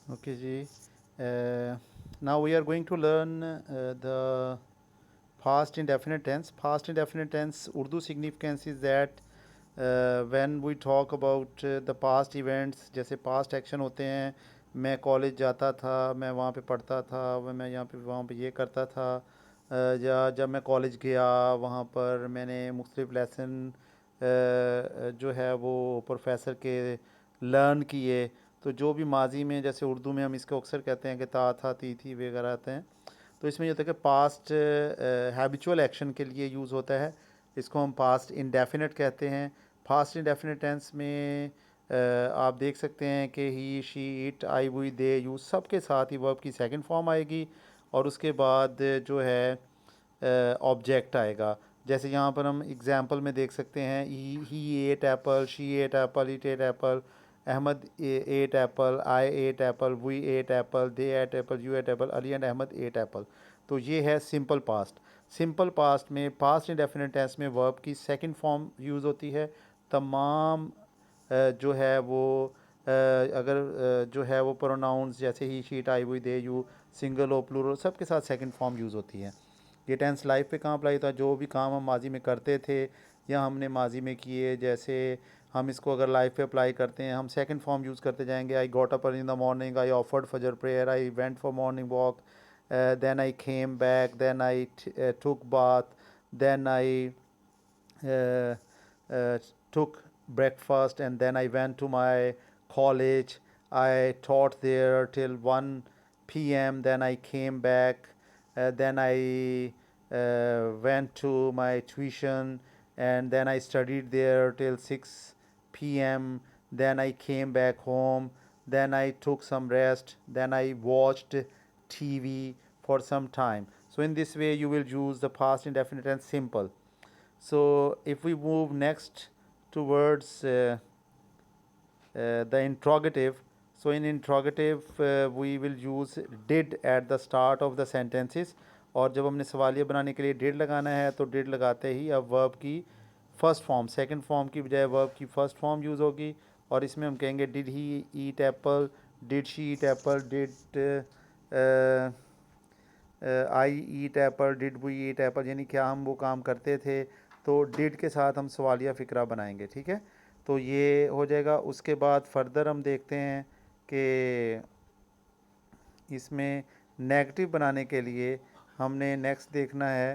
Okay ji. Now we are going to learn the past indefinite tense. Past indefinite tense Urdu significance is that when we talk about the past events, जैसे past action होते हैं, मैं college जाता था, मैं वहाँ पे पढ़ता था, मैं यहाँ पे वहाँ पे ये करता था, या जब मैं कॉलेज गया वहाँ पर मैंने मुख्तलिफ लेसन जो है वो प्रोफेसर के लर्न किए। तो जो भी माजी में, जैसे उर्दू में हम इसको अक्सर कहते हैं कि ता था ती थी वगैरह आते हैं, तो इसमें ये होता है कि पास्ट हैबिचुअल एक्शन के लिए यूज़ होता है। इसको हम पास्ट इंडेफिनिट कहते हैं। पास्ट इंडेफिनिट टेंस में आप देख सकते हैं कि he she it I we they you सब के साथ ही वर्ब की सेकंड फॉर्म आएगी, और उसके बाद जो है ऑब्जेक्ट आएगा। जैसे यहाँ पर हम एग्जांपल में देख सकते हैं, he ate apple, she ate apple, it ate apple, Ahmad ate apple, I ate apple, we ate apple, they ate apple, you ate apple, Ali and Ahmad ate apple. तो ये है सिंपल पास्ट। सिंपल पास्ट में past indefinite tense में verb की second form use होती है। तमाम जो है वो अगर जो है वो प्रोनाउंस जैसे ही शीट आई हुई दे यू सिंगल हो प्लूरल सब के साथ सेकंड फॉर्म यूज़ होती है। ये टेंस लाइफ पे कहाँ अप्लाई होता है? जो भी काम हम माजी में करते थे या हमने माजी में किए, जैसे हम इसको अगर लाइफ पे अप्लाई करते हैं, हम सेकंड फॉर्म यूज़ करते जाएंगे। I got up in the morning, I offered फजर prayer, I went for morning walk, then I came back, then I took bath, then I uh, uh, took breakfast, and then I went to my college. I taught there till 1 p.m. Then I came back. Then I went to my tuition, and then I studied there till 6 p.m. Then I came back home. Then I took some rest. Then I watched TV for some time. So in this way, you will use the past indefinite and simple. So if we move next towards the interrogative, so in interrogative we will use did at the start of the sentences, और जब हमने सवालिया बनाने के लिए did लगाना है तो did लगाते ही अब verb की फर्स्ट फॉर्म सेकंड फॉर्म की बजाय वर्ब की फर्स्ट फॉर्म यूज़ होगी। और इसमें हम कहेंगे did he eat apple, did she eat apple, did I eat apple, did we eat apple, यानी क्या हम वो काम करते थे। तो डिड के साथ हम सवालिया फ़िक्रा बनाएंगे, ठीक है। तो ये हो जाएगा। उसके बाद फर्दर हम देखते हैं कि इसमें नेगेटिव बनाने के लिए हमने नेक्स्ट देखना है,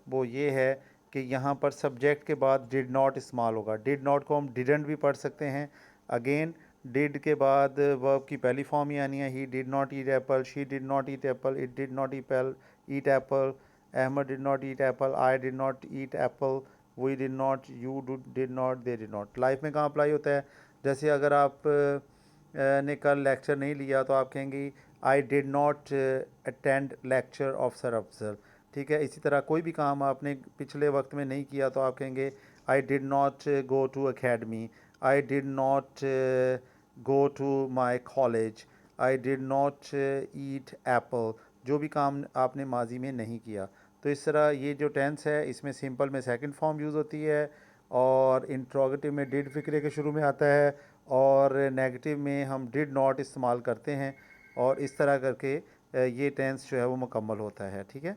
वो ये है कि यहाँ पर सब्जेक्ट के बाद डिड नॉट इस्तेमाल होगा। डिड नॉट को हम डिडंट भी पढ़ सकते हैं। अगेन डिड के बाद वर्ब की पहली फॉर्म ही आनी है। He did not eat apple, she did not eat apple, it did not eat apple, Ahmad did not eat apple, I did not eat apple, we did not, you did not, they did not. Life में कहाँ apply होता है? जैसे अगर आप ने कल lecture नहीं लिया तो आप कहेंगे I did not attend lecture of sir Afzal, ठीक है। इसी तरह कोई भी काम आपने पिछले वक्त में नहीं किया तो आप कहेंगे I did not go to academy, I did not go to my college, I did not eat apple. जो भी काम आपने माजी में नहीं किया। तो इस तरह ये जो टेंस है इसमें सिंपल में सेकंड फॉर्म यूज़ होती है, और इंट्रोगेटिव में डिड फिक्रे के शुरू में आता है, और नेगेटिव में हम डिड नॉट इस्तेमाल करते हैं। और इस तरह करके ये टेंस जो है वो मुकम्मल होता है, ठीक है।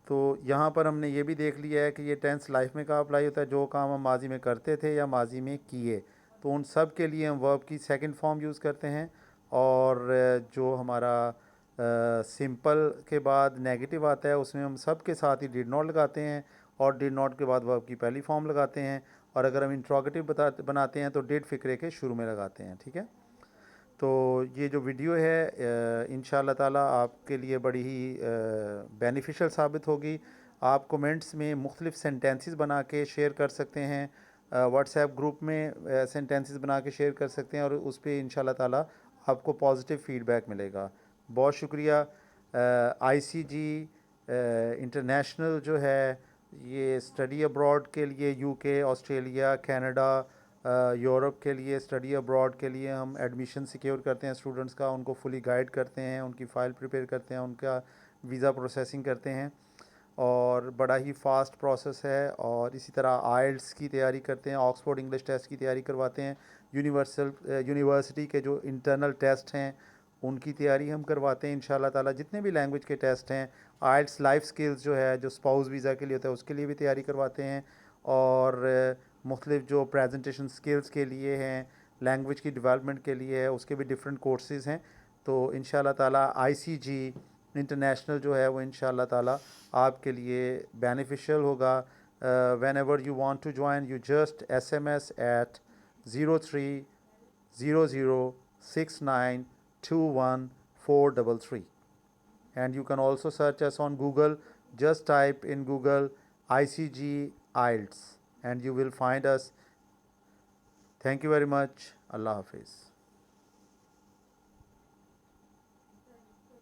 तो यहाँ पर हमने ये भी देख लिया है कि ये टेंस लाइफ में कहाँ अप्लाई होता है। जो काम हम माजी में करते थे या माजी में किए, तो उन सब के लिए हम वर्ब की सेकंड फॉर्म यूज़ करते हैं। और जो हमारा सिंपल के बाद नेगेटिव आता है उसमें हम सब के साथ ही डिड नॉट लगाते हैं, और डिड नॉट के बाद वर्ब की पहली फॉर्म लगाते हैं। और अगर हम इंट्रोगेटिव बनाते हैं तो डिड फिक्रे के शुरू में लगाते हैं, ठीक है। तो ये जो वीडियो है इंशाल्लाह ताला आपके लिए बड़ी ही बेनिफिशियल साबित होगी। आप कमेंट्स में मुख्तलिफ़ सेंटेंसेस बना के शेयर कर सकते हैं, व्हाट्सएप ग्रुप में सेंटेंसेस बना के शेयर कर सकते हैं, और उस पर इंशाल्लाह ताला आपको पॉजिटिव फ़ीडबैक मिलेगा। बहुत शुक्रिया। आईसीजी इंटरनेशनल जो है ये स्टडी अब्रॉड के लिए यूके, ऑस्ट्रेलिया, कनाडा, यूरोप के लिए स्टडी अब्रॉड के लिए हम एडमिशन सिक्योर करते हैं स्टूडेंट्स का, उनको फुली गाइड करते हैं, उनकी फ़ाइल प्रिपेयर करते हैं, उनका वीज़ा प्रोसेसिंग करते हैं। और बड़ा ही फास्ट प्रोसेस है। और इसी तरह आइल्स की तैयारी करते हैं, ऑक्सफोर्ड इंग्लिश टेस्ट की तैयारी करवाते हैं, यूनिवर्सिटी के जो इंटरनल टेस्ट हैं उनकी तैयारी हम करवाते हैं इंशाल्लाह ताला। जितने भी लैंग्वेज के टेस्ट हैं, आइल्स लाइफ स्किल्स जो है, जो स्पाउस वीज़ा के लिए होता है, उसके लिए भी तैयारी करवाते हैं। और मुख्तलिफ जो प्रेजेंटेशन स्किल्स के लिए हैं, लैंग्वेज की डेवलपमेंट के लिए है, उसके भी डिफरेंट कोर्सेज़ हैं। तो इंशाल्लाह ताला आईसीजी इंटरनेशनल जो है वो इंशाल्लाह ताला आपके लिए बेनिफिशियल होगा। Whenever you want to join, you just SMS at 0300692143, and you can also search us on Google. Just type in Google ICG IELTS and you will find us. Thank you very much. Allah Hafiz.